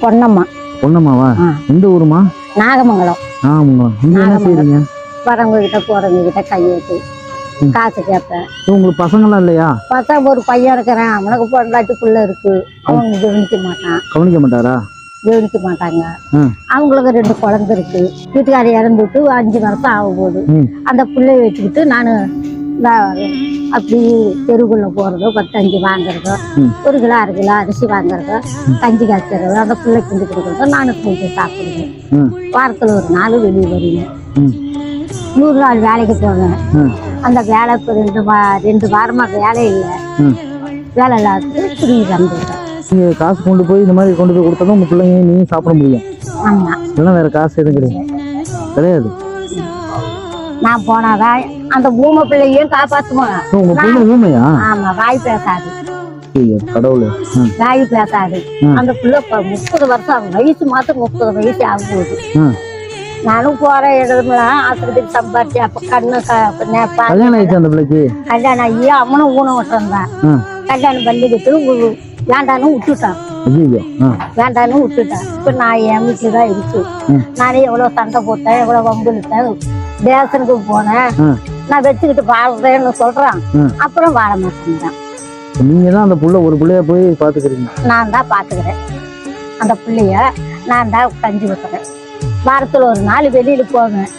பொன்னம்மா. பொன்னம்மாவா? எந்த ஊருமா? நாகமங்கலம். நாகமங்கலம். இங்க என்ன செய்றீங்க? வரவங்க கிட்ட போறவங்க கிட்ட கையெழுத்து காசு கேட்பேன். உங்களுக்கு பசங்களாம் இல்லையா? பசங்க ஒரு பையன் இருக்கிறேன், அவனுக்கு பொண்டாட்டி புள்ள இருக்கு. அவங்க கவனிக்க மாட்டான். கவனிக்க மாட்டாரா? கவனிக்க மாட்டாங்க. அவங்களுக்கு 2 குழந்தை இருக்கு. வீட்டுக்காரி இறந்துட்டு 5 வருஷம் ஆகும் போது அந்த பிள்ளைய வச்சுக்கிட்டு நான் அப்படி தெருவுக்குள்ள போறதோ 10-5 வாங்குறதோ 1 கிலோ 1/2 கிலோ அரிசி வாங்குறதோ கஞ்சி காய்ச்சறதோ அந்த பிள்ளை கிண்டி கொடுக்குறதோ நானும் கொஞ்சம் சாப்பிடுவேன். வாரத்தில் 1 நாள் வெளியே வருவேன். 100 நாள் வேலைக்கு போவேன். அந்த வேலை இப்போ 2 வாரமா வேலை இல்லை. வேலை இல்லாத துணி வந்துட்டேன். நீங்க காசு கொண்டு போய் இந்த மாதிரி கொண்டு போய் கொடுத்தாதான் உங்க பிள்ளைங்க நீங்க சாப்பிட முடியும். ஆமா, இல்லைன்னா வேற காசு எதுவும் கிடையாது. நான் போனாதான் அந்த ஊமை பிள்ளையும் காப்பாத்துவோம். உங்க பிள்ளை ஊமையா? ஆமா, வாய் பேசாது. கடவுளே, வாய் பேசாது. அந்த பிள்ளை 30 வருஷம் வயசு மாத்திரம் 30 வயசு ஆகும்போது நானும் போற இடம்லாம் ஆஸ்பத்திரி சம்பாதிச்சு அப்ப கல்யாணம் ஆயிடுச்சு அந்த பிள்ளைக்கு. கல்யாணம் ஆகி அவனும் ஊனம் விட்டுருந்தான். கல்யாணம் பண்ணிக்கிட்டு வேண்டான்னு விட்டுட்டான். வேண்டான்னு விட்டுட்டான். இப்ப நான் என் வீட்டுலதான் இருக்கு. நானே எவ்வளவு சண்டை போட்டேன், எவ்வளவு வம்புழுத்தேன். தேசனுக்கு போனேன். நான் வச்சுக்கிட்டு வாழ்றேன்னு சொல்றான். அப்புறம் வாழ மாட்டேங்கிறான். நீங்க தான் அந்த புள்ள ஒரு பிள்ளைய போய் பாத்துக்கிறீங்க? நான் தான் பாத்துக்கிறேன். அந்த பிள்ளைய நான் தான் கஞ்சி வைக்கிறேன். வாரத்துல 1 நாள் வெளியில போவேன்.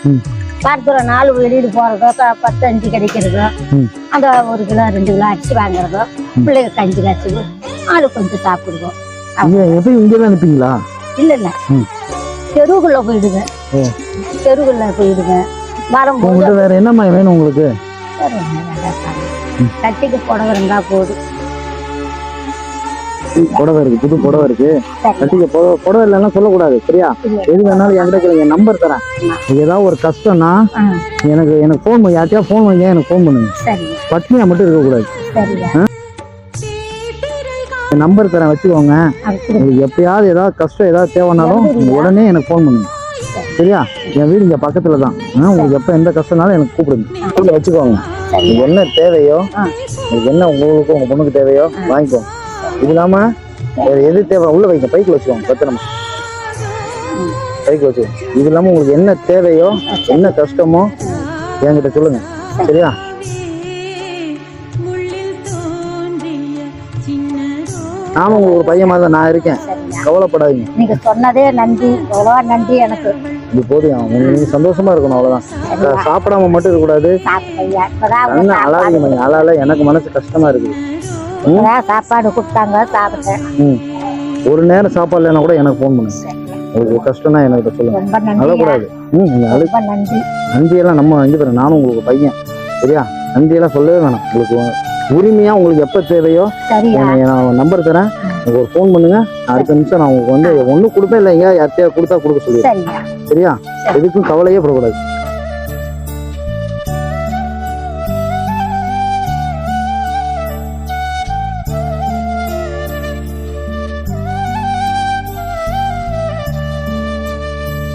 வாரத்துல 1 நாள் வெளியில போறதோ 10-5 கிடைக்கிறதோ அந்த 1 கிலோ 2 கிலோ அரிசி வாங்குறதோ பிள்ளைங்க கஞ்சி காய்ச்சி ஆளு கொஞ்சம் சாப்பிடுவோம். எப்பயும் இங்கதான் அனுப்பிங்களா? இல்ல இல்ல, தெருவுக்குள்ள போயிடுவேன். தெருவுக்குள்ள போயிடுவேன். வரும்போது வேற என்னம்மா வேணும் உங்களுக்கு? கட்டிக்கு புடவை இருந்தா போதும். புடவை இருக்கு, புது புடவை இருக்கு. கட்டிக்க புடவை இல்லைன்னா சொல்லக்கூடாது, சரியா? எது வேணாலும் என்கிட்ட கேளுங்க, நம்பர் தரேன். ஏதாவது ஒரு கஷ்டம்னா எனக்கு ஃபோன் பண்ணி, யார்ட்டையா ஃபோன் பண்ணி எனக்கு ஃபோன் பண்ணுங்க. பட்னியா மட்டும் இருக்கக்கூடாது. நம்பர் தரேன், வச்சுக்கோங்க. உங்களுக்கு எப்பயாவது ஏதாவது கஷ்டம் ஏதாவது தேவைனாலும் உடனே எனக்கு ஃபோன் பண்ணுங்க, சரியா? என் வீடு இங்க பக்கத்துல தான். உங்களுக்கு எப்ப எந்த கஷ்டம்னாலும் எனக்கு கூப்பிடுங்க. வச்சுக்கோங்க. என்ன தேவையோ, என்ன உங்களுக்கு உங்க பொண்ணுக்கு தேவையோ வாங்கிக்கோங்க. இது இல்லாம வேற எது தேவை உள்ள வைங்க, பைக்கில் வச்சுக்கோங்க. பத்திரமா பைக்கில் வச்சுக்கோங்க. இது இல்லாம உங்களுக்கு என்ன தேவையோ, என்ன கஷ்டமோ என்கிட்ட சொல்லுங்க, சரியா? நானும் உங்களுக்கு ஒரு பையன் மாதிரி நான் இருக்கேன், கவலைப்படாதீங்க. நீங்க சொன்னதே நன்றி, எவ்வளவா நன்றி. எனக்கு இது போதும். நீங்க சந்தோஷமா இருக்கணும், அவ்வளவுதான். சாப்பிடாம மட்டும் இருக்கக்கூடாது. அழாதீங்க, அழால எனக்கு மனசு கஷ்டமா இருக்குது. சாப்பாடு கொடுத்தாங்க, சாப்பிட்டேன். ஒரு நேரம் சாப்பாடு இல்லைன்னா கூட எனக்கு ஃபோன் பண்ணுங்க. உங்களுக்கு கஷ்டம்னா எனக்கு சொல்லுங்க, அழக்கூடாது. நன்றியெல்லாம் நம்ம அஞ்சு பேர், நானும் உங்களுக்கு பையன், சரியா? நன்றியெல்லாம் சொல்லவே வேணாம். உங்களுக்கு உரிமையா உங்களுக்கு எப்ப தேவையோ நான் நம்பர் தரேன், உங்களுக்கு ஒரு ஃபோன் பண்ணுங்க. அடுத்த நிமிஷம் நான் உங்களுக்கு வந்து ஒண்ணு கொடுப்பேன், இல்லை எங்க யார்த்தையா கொடுத்தா கொடுக்க சொல்லுவேன், சரியா? எதுக்கும் கவலையே படக்கூடாது.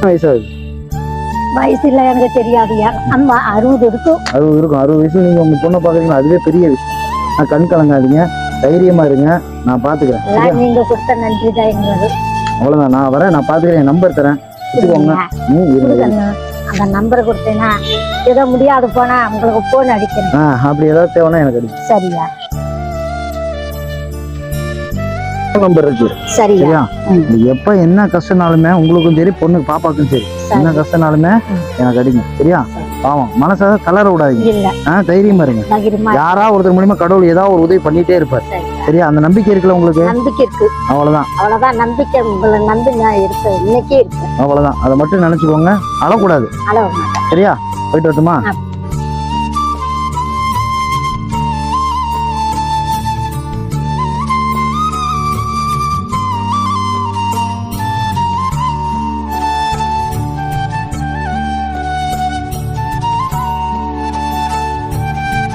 வயசாகுது? வயசு இல்ல, எனக்கு தெரியாது. 60 இருக்கும். 60 இருக்கும். 60 வயசுல நீங்க உங்க பொண்ணை பாக்குறீங்களா, அதுவே பெரிய விஷயம். நான் கண் கலங்காதீங்க, தைரியமா இருங்க, நான் பாத்துக்கிறேன். நீங்க கொடுத்த நன்றி தான் எங்களுக்கு. அவ்வளவுதான், நான் வரேன், நான் பாத்துக்கிறேன். நம்பர் தரேன், வச்சுக்கோங்க. அந்த நம்பர் கொடுத்தேன்னா ஏதோ முடியாது போனா உங்களுக்கு போன் அடிக்கிறேன். அப்படி ஏதாவது தேவைன்னா எனக்கு அடிக்கும், சரியா? நம்பர் இருக்கு, சரியா? எப்ப என்ன கஷ்டனாலுமே உங்களுக்கும் சரி, பொண்ணுக்கு பாப்பாக்கும் சரி, என்ன கஷ்டனாலுமே எனக்கு அடிங்க, சரியா? பாவம் மனசாக கலர விடாதீங்க, தைரியமா இருங்க. யாராவது ஒருத்தர் மூலியமா கடவுள் ஏதாவது ஒரு உதவி பண்ணிட்டே இருப்பார், சரியா? அந்த நம்பிக்கை இருக்குல்ல உங்களுக்கு? நம்பிக்கை இருக்கு, அவ்வளவுதான். அவ்வளவுதான் நம்பிக்கை. உங்களை நம்பி நான் இருக்கு, இன்னைக்கே இருக்கு, அவ்வளவுதான். அதை மட்டும் நினைச்சுக்கோங்க, அழக்கூடாது, சரியா? போயிட்டு வரட்டுமா?